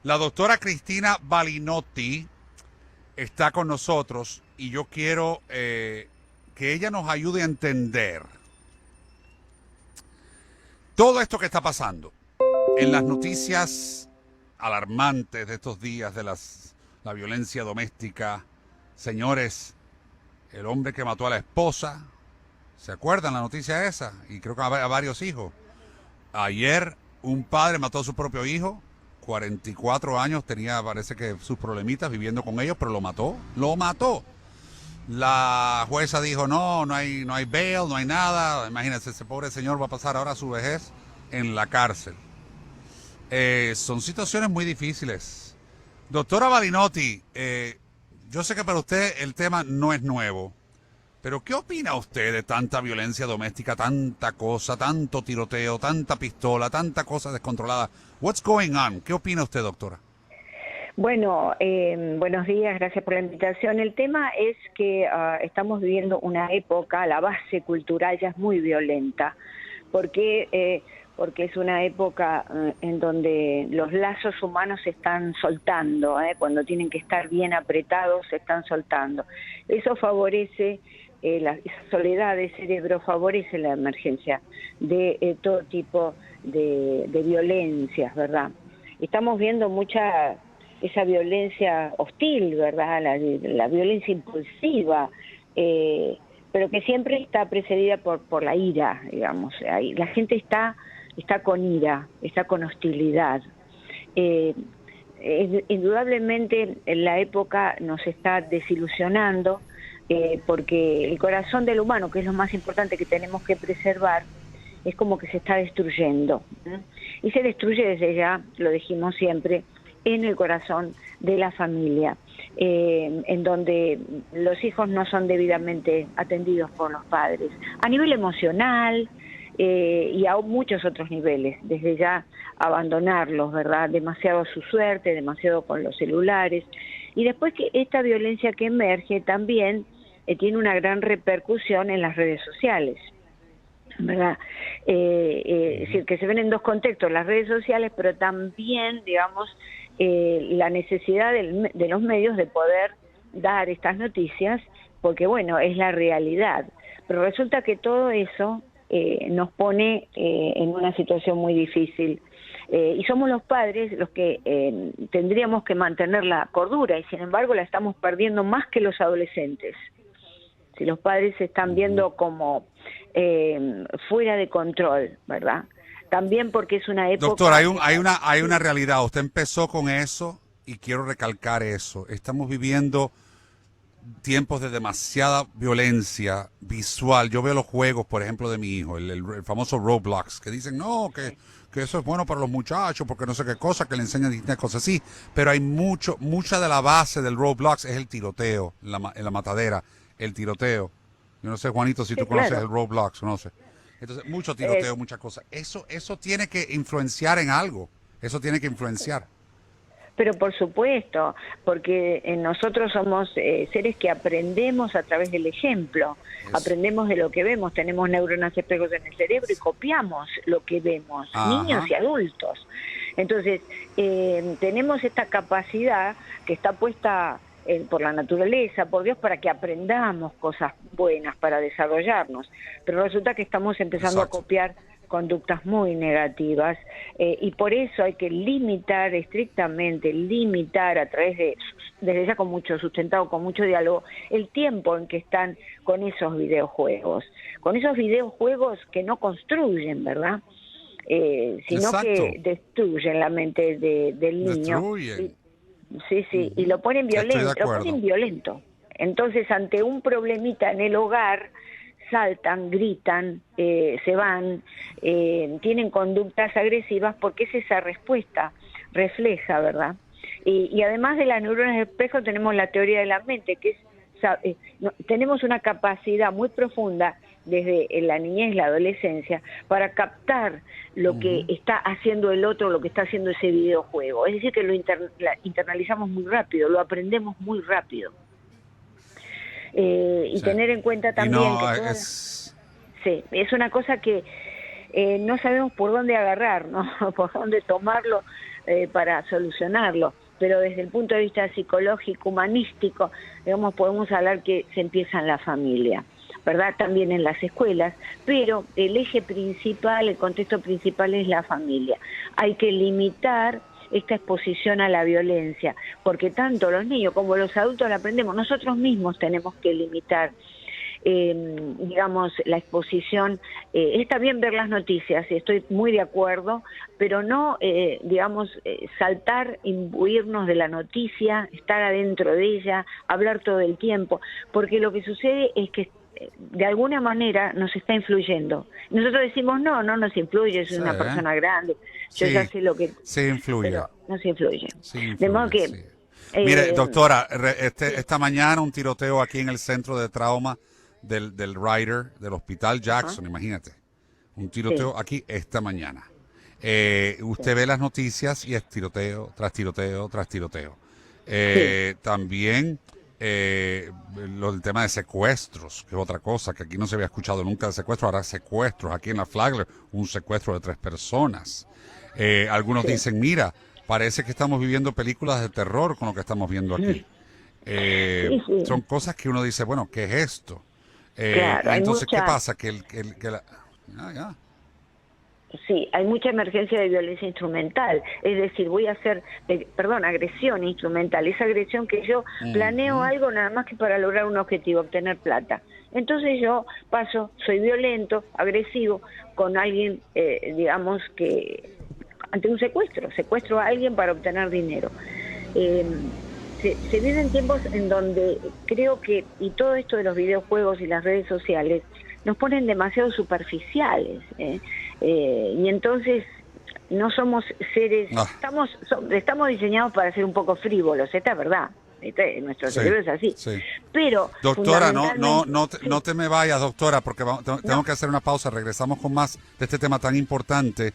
La doctora Cristina Balinotti está con nosotros y yo quiero que ella nos ayude a entender todo esto que está pasando en las noticias alarmantes de estos días de la violencia doméstica. Señores, el hombre que mató a la esposa, ¿se acuerdan la noticia esa? Y creo que a varios hijos. Ayer un padre mató a su propio hijo, 44 años, tenía parece que sus problemitas viviendo con ellos, pero lo mató, lo mató. La jueza dijo, no hay bail, no hay nada. Imagínense, ese pobre señor va a pasar ahora su vejez en la cárcel. Son situaciones muy difíciles. Doctora Balinotti, yo sé que para usted el tema no es nuevo, pero ¿qué opina usted de tanta violencia doméstica, tanta cosa, tanto tiroteo, tanta pistola, tanta cosa descontrolada? What's going on? ¿Qué opina usted, doctora? Bueno, buenos días, gracias por la invitación. El tema es que estamos viviendo una época, la base cultural ya es muy violenta, porque es una época en donde los lazos humanos se están soltando, cuando tienen que estar bien apretados se están soltando. Eso favorece, esa soledad de cerebro favorece la emergencia de todo tipo de violencias, ¿verdad? Estamos viendo mucha esa violencia hostil, ¿verdad? La violencia impulsiva, pero que siempre está precedida por la ira, digamos. Ahí, la gente está con ira, está con hostilidad. Indudablemente la época nos está desilusionando, porque el corazón del humano, que es lo más importante que tenemos que preservar, es como que se está destruyendo. Y se destruye desde ya, lo dijimos siempre, en el corazón de la familia, en donde los hijos no son debidamente atendidos por los padres, a nivel emocional y a muchos otros niveles, desde ya abandonarlos, ¿verdad? Demasiado a su suerte, demasiado con los celulares, y después que esta violencia que emerge también tiene una gran repercusión en las redes sociales, ¿verdad? Es decir, que se ven en dos contextos, las redes sociales, pero también, digamos, la necesidad de los medios de poder dar estas noticias, porque bueno, es la realidad. Pero resulta que todo eso nos pone en una situación muy difícil. Y somos los padres los que tendríamos que mantener la cordura, y sin embargo la estamos perdiendo más que los adolescentes. Si los padres se están viendo como fuera de control, ¿verdad? También porque es una época... Doctor, hay una realidad. Usted empezó con eso y quiero recalcar eso. Estamos viviendo tiempos de demasiada violencia visual. Yo veo los juegos, por ejemplo, de mi hijo, el famoso Roblox, que dicen, no, que eso es bueno para los muchachos, porque no sé qué cosa, que le enseñan distintas cosas así. Pero hay mucha de la base del Roblox es el tiroteo, en la matadera, el tiroteo. Yo no sé, Juanito, si Sí, tú conoces claro. el Roblox, no sé. Entonces, mucho tiroteo, muchas cosas. Eso tiene que influenciar en algo. Eso tiene que influenciar. Pero por supuesto, porque nosotros somos seres que aprendemos a través del ejemplo, Eso. aprendemos de lo que vemos, tenemos neuronas espejos en el cerebro y copiamos lo que vemos, niños Ajá. y adultos. Entonces, tenemos esta capacidad que está puesta por la naturaleza, por Dios, para que aprendamos cosas buenas, para desarrollarnos. Pero resulta que estamos empezando a Exacto. copiar conductas muy negativas, y por eso hay que limitar estrictamente, limitar a través de, desde ya con mucho sustentado, con mucho diálogo, el tiempo en que están con esos videojuegos que no construyen, ¿verdad? Sino Exacto. que destruyen la mente del niño. Destruyen. Sí, sí, y lo ponen Estoy de violento, lo acuerdo. ponen violento. Entonces, ante un problemita en el hogar, saltan, gritan, se van, tienen conductas agresivas, porque es esa respuesta, refleja, ¿verdad? Y además de las neuronas de espejo tenemos la teoría de la mente, que es tenemos una capacidad muy profunda desde la niñez y la adolescencia para captar lo que está haciendo el otro, lo que está haciendo ese videojuego. Es decir, que lo internalizamos muy rápido, lo aprendemos muy rápido. Y Sí. tener en cuenta Y también que no, todas... Sí, es una cosa que no sabemos por dónde agarrar, ¿no? Por dónde tomarlo. para solucionarlo, pero desde el punto de vista psicológico, humanístico, digamos, podemos hablar que se empieza en la familia, ¿verdad? También en las escuelas, pero el eje principal, el contexto principal es la familia. Hay que limitar esta exposición a la violencia, porque tanto los niños como los adultos la aprendemos, nosotros mismos tenemos que limitar digamos, la exposición. Está bien ver las noticias, y estoy muy de acuerdo, pero no, digamos, saltar, imbuirnos de la noticia, estar adentro de ella, hablar todo el tiempo, porque lo que sucede es que de alguna manera nos está influyendo. Nosotros decimos, no nos influye, soy una persona grande, yo ya sé lo que... Sí influye. Pero no se influye. Sí influye, de modo que... sí. Mire, doctora, esta mañana un tiroteo aquí en el centro de trauma del Ryder, del Hospital Jackson, imagínate. Un tiroteo aquí esta mañana. Usted ve las noticias y es tiroteo, tras tiroteo, tras tiroteo. También el tema de secuestros, que es otra cosa, que aquí no se había escuchado nunca de secuestros, ahora secuestros. Aquí en la Flagler, un secuestro de 3 personas. Algunos dicen, mira, parece que estamos viviendo películas de terror con lo que estamos viendo aquí. Son cosas que uno dice, bueno, ¿qué es esto? Claro, entonces, mucha... ¿qué pasa? Sí, hay mucha emergencia de violencia instrumental, es decir, voy a hacer, agresión instrumental, esa agresión que yo planeo algo nada más que para lograr un objetivo, obtener plata. Entonces yo paso, soy violento, agresivo, con alguien, digamos que, ante un secuestro a alguien para obtener dinero. Se viven tiempos en donde creo que, y todo esto de los videojuegos y las redes sociales, nos ponen demasiado superficiales, y entonces no somos seres, estamos diseñados para ser un poco frívolos, esta es verdad, nuestro cerebro es así. Pero doctora, no te me vayas, doctora, porque tengo que hacer una pausa, regresamos con más de este tema tan importante,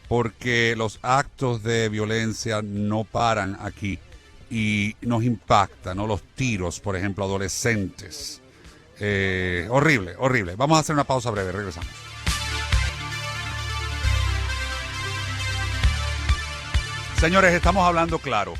porque los actos de violencia no paran aquí y nos impactan, ¿no? Los tiros, por ejemplo, adolescentes. Horrible. Vamos a hacer una pausa breve, regresamos. Señores, estamos hablando claro.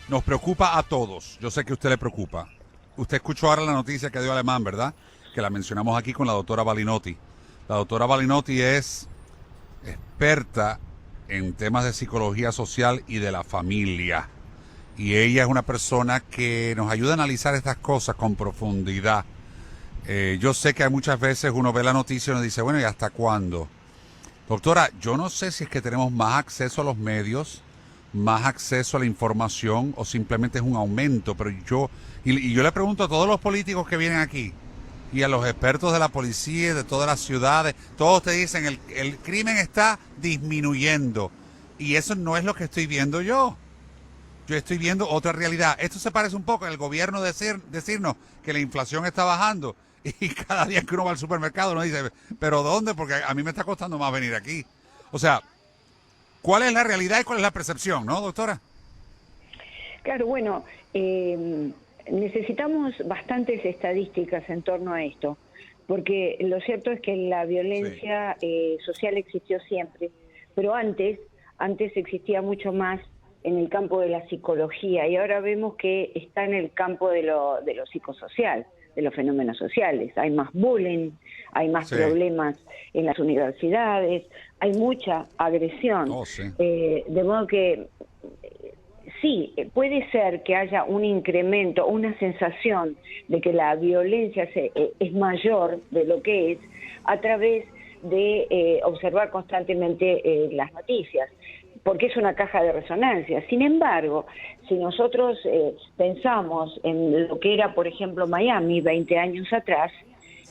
Nos preocupa a todos. Yo sé que a usted le preocupa. Usted escuchó ahora la noticia que dio Alemán, ¿verdad? Que la mencionamos aquí con la doctora Balinotti. La doctora Balinotti es experta en temas de psicología social y de la familia. Y ella es una persona que nos ayuda a analizar estas cosas con profundidad. Yo sé que hay muchas veces uno ve la noticia y uno dice, bueno, ¿y hasta cuándo? Doctora, yo no sé si es que tenemos más acceso a los medios, más acceso a la información o simplemente es un aumento, pero yo le pregunto a todos los políticos que vienen aquí y a los expertos de la policía, de todas las ciudades, todos te dicen el crimen está disminuyendo y eso no es lo que estoy viendo yo. Yo estoy viendo otra realidad. Esto se parece un poco al gobierno decirnos que la inflación está bajando y cada día que uno va al supermercado uno dice, ¿pero dónde? Porque a mí me está costando más venir aquí. O sea, ¿cuál es la realidad y cuál es la percepción, no, doctora? Claro, bueno, necesitamos bastantes estadísticas en torno a esto, porque lo cierto es que la violencia social existió siempre, pero antes existía mucho más en el campo de la psicología y ahora vemos que está en el campo de lo psicosocial, de los fenómenos sociales. Hay más bullying, hay más problemas en las universidades, hay mucha agresión. De modo que sí, puede ser que haya un incremento, una sensación de que la violencia es mayor de lo que es a través de observar constantemente las noticias, porque es una caja de resonancia. Sin embargo, si nosotros pensamos en lo que era, por ejemplo, Miami 20 años atrás,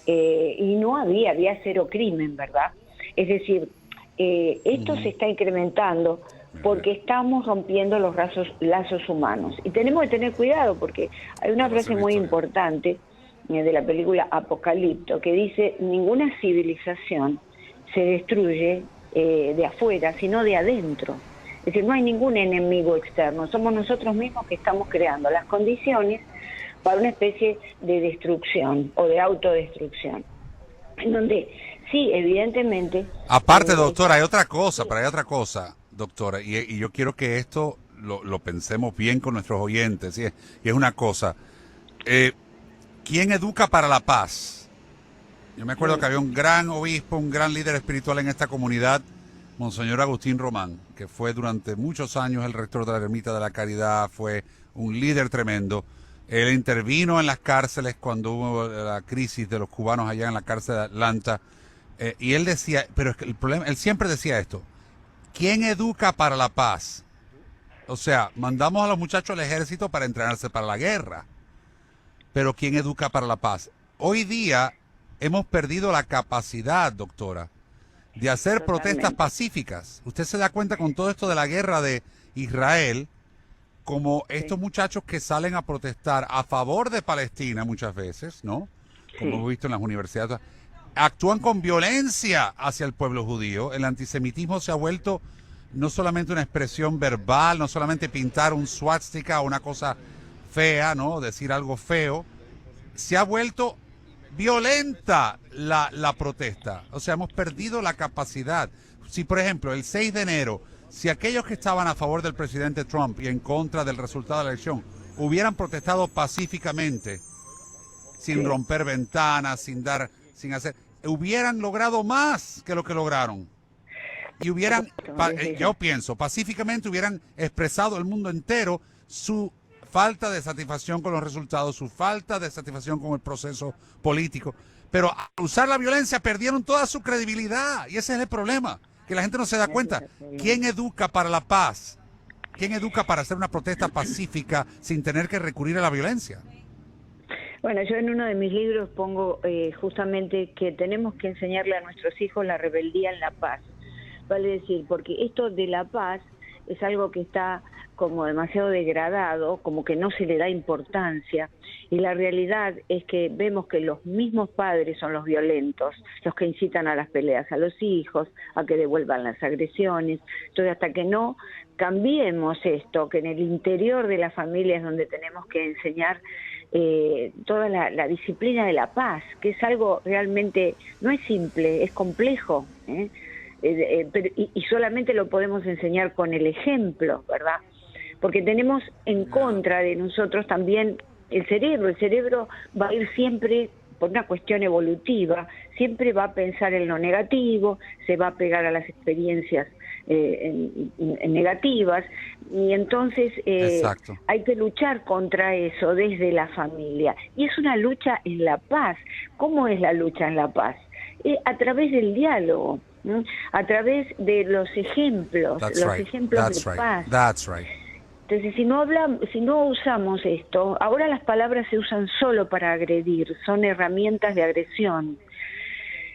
y no había cero crimen, ¿verdad? Es decir, esto se está incrementando porque estamos rompiendo los lazos humanos. Y tenemos que tener cuidado porque hay una frase muy importante de la película Apocalipto que dice, ninguna civilización se destruye de afuera, sino de adentro. Es decir, no hay ningún enemigo externo, somos nosotros mismos que estamos creando las condiciones para una especie de destrucción o de autodestrucción. En donde, sí, evidentemente... Aparte, doctora, hay otra cosa. doctora, y yo quiero que esto lo pensemos bien con nuestros oyentes, y es una cosa. ¿Quién educa para la paz? Yo me acuerdo que había un gran obispo, un gran líder espiritual en esta comunidad, Monseñor Agustín Román, que fue durante muchos años el rector de la Ermita de la Caridad, fue un líder tremendo. Él intervino en las cárceles cuando hubo la crisis de los cubanos allá en la cárcel de Atlanta. Y él decía, pero es que el problema, él siempre decía esto: ¿quién educa para la paz? O sea, mandamos a los muchachos al ejército para entrenarse para la guerra, pero ¿quién educa para la paz? Hoy día hemos perdido la capacidad, doctora, de hacer protestas pacíficas. Usted se da cuenta con todo esto de la guerra de Israel, como estos muchachos que salen a protestar a favor de Palestina muchas veces, ¿no? Como hemos visto en las universidades, actúan con violencia hacia el pueblo judío. El antisemitismo se ha vuelto no solamente una expresión verbal, no solamente pintar un swastika o una cosa fea, ¿no? Decir algo feo. Se ha vuelto violenta la protesta. O sea, hemos perdido la capacidad. Si, por ejemplo, el 6 de enero, si aquellos que estaban a favor del presidente Trump y en contra del resultado de la elección hubieran protestado pacíficamente, sin romper ventanas, sin hacer, hubieran logrado más que lo que lograron. Y hubieran, yo pienso, pacíficamente hubieran expresado al mundo entero su falta de satisfacción con los resultados, su falta de satisfacción con el proceso político. Pero al usar la violencia perdieron toda su credibilidad. Y ese es el problema, que la gente no se da cuenta. ¿Quién educa para la paz? ¿Quién educa para hacer una protesta pacífica sin tener que recurrir a la violencia? Bueno, yo en uno de mis libros pongo justamente que tenemos que enseñarle a nuestros hijos la rebeldía en la paz. Vale decir, porque esto de la paz es algo que está como demasiado degradado, como que no se le da importancia, y la realidad es que vemos que los mismos padres son los violentos, los que incitan a las peleas a los hijos, a que devuelvan las agresiones. Entonces, hasta que no cambiemos esto, que en el interior de la familia es donde tenemos que enseñar toda la disciplina de la paz, que es algo realmente, no es simple, es complejo, y solamente lo podemos enseñar con el ejemplo, ¿verdad? Porque tenemos en contra de nosotros también el cerebro va a ir siempre, por una cuestión evolutiva, siempre va a pensar en lo negativo, se va a pegar a las experiencias en negativas, y entonces hay que luchar contra eso desde la familia, y es una lucha en la paz. ¿Cómo es la lucha en la paz? A través del diálogo, a través de los ejemplos, ejemplos de paz. That's right. Entonces, si no usamos esto, ahora las palabras se usan solo para agredir, son herramientas de agresión,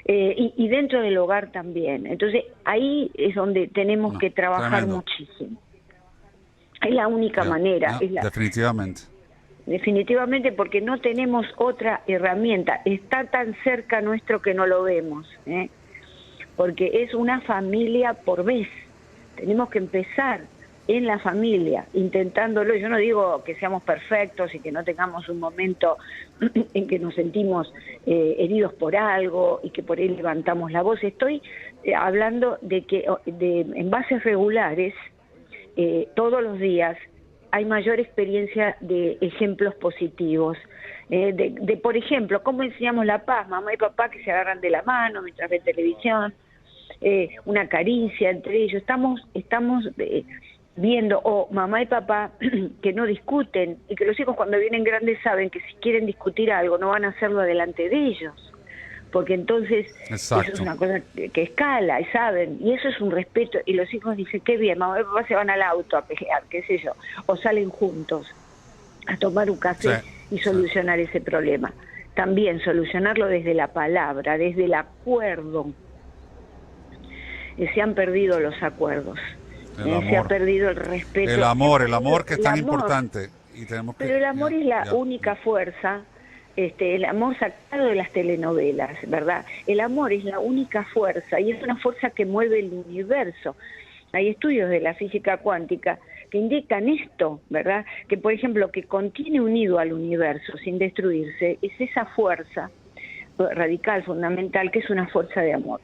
y dentro del hogar también. Entonces, ahí es donde tenemos que trabajar muchísimo. Es la única manera. Definitivamente. Definitivamente, porque no tenemos otra herramienta. Está tan cerca nuestro que no lo vemos, porque es una familia por vez. Tenemos que empezar en la familia, intentándolo. Yo no digo que seamos perfectos y que no tengamos un momento en que nos sentimos heridos por algo y que por ahí levantamos la voz. Estoy hablando de que en bases regulares, todos los días, hay mayor experiencia de ejemplos positivos. Por ejemplo, ¿cómo enseñamos la paz? Mamá y papá que se agarran de la mano mientras ven televisión, una caricia entre ellos. Estamos viendo, mamá y papá que no discuten, y que los hijos cuando vienen grandes saben que si quieren discutir algo no van a hacerlo delante de ellos, porque entonces eso es una cosa que escala, y saben, y eso es un respeto, y los hijos dicen, qué bien, mamá y papá se van al auto a pelear, qué sé yo, o salen juntos a tomar un café y solucionar ese problema. También solucionarlo desde la palabra, desde el acuerdo. Se han perdido los acuerdos. Se ha perdido el respeto. El amor que es tan importante. Pero el amor es la única fuerza, el amor sacado de las telenovelas, ¿verdad? El amor es la única fuerza, y es una fuerza que mueve el universo. Hay estudios de la física cuántica que indican esto, ¿verdad? Que, por ejemplo, que contiene unido al universo sin destruirse, es esa fuerza radical, fundamental, que es una fuerza de amor,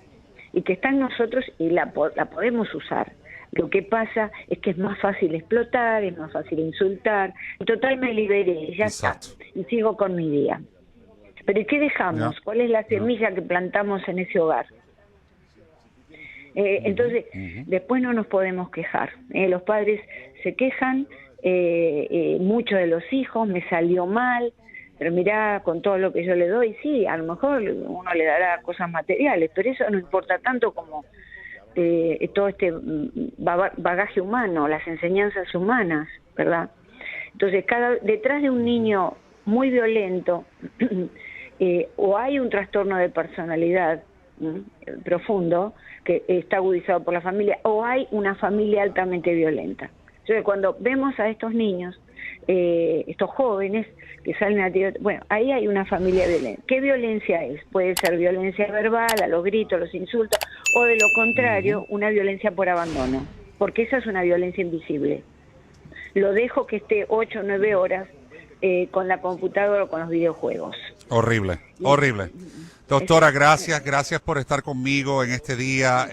y que está en nosotros y la podemos usar. Lo que pasa es que es más fácil explotar, es más fácil insultar. En total me liberé, ya Exacto. está, y sigo con mi día. Pero ¿y qué dejamos? Ya. ¿Cuál es la semilla que plantamos en ese hogar? Entonces, después no nos podemos quejar. Los padres se quejan, muchos de los hijos, me salió mal, pero mirá, con todo lo que yo le doy, sí, a lo mejor uno le dará cosas materiales, pero eso no importa tanto como todo este bagaje humano, las enseñanzas humanas, ¿verdad? Entonces, detrás de un niño muy violento, o hay un trastorno de personalidad profundo, que está agudizado por la familia, o hay una familia altamente violenta. Entonces, cuando vemos a estos niños, estos jóvenes que salen a tirar, bueno, ahí hay una familia violenta. ¿Qué violencia es? Puede ser violencia verbal, a los gritos, los insultos, o de lo contrario, una violencia por abandono, porque esa es una violencia invisible. Lo dejo que esté 8 o 9 horas con la computadora o con los videojuegos. Horrible, horrible. Doctora, gracias por estar conmigo en este día.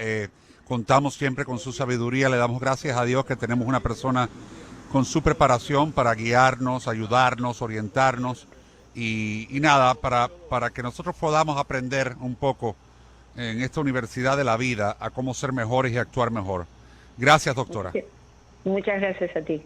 Contamos siempre con su sabiduría. Le damos gracias a Dios que tenemos una persona con su preparación para guiarnos, ayudarnos, orientarnos y nada, para que nosotros podamos aprender un poco en esta universidad de la vida a cómo ser mejores y actuar mejor. Gracias, doctora. Muchas gracias a ti.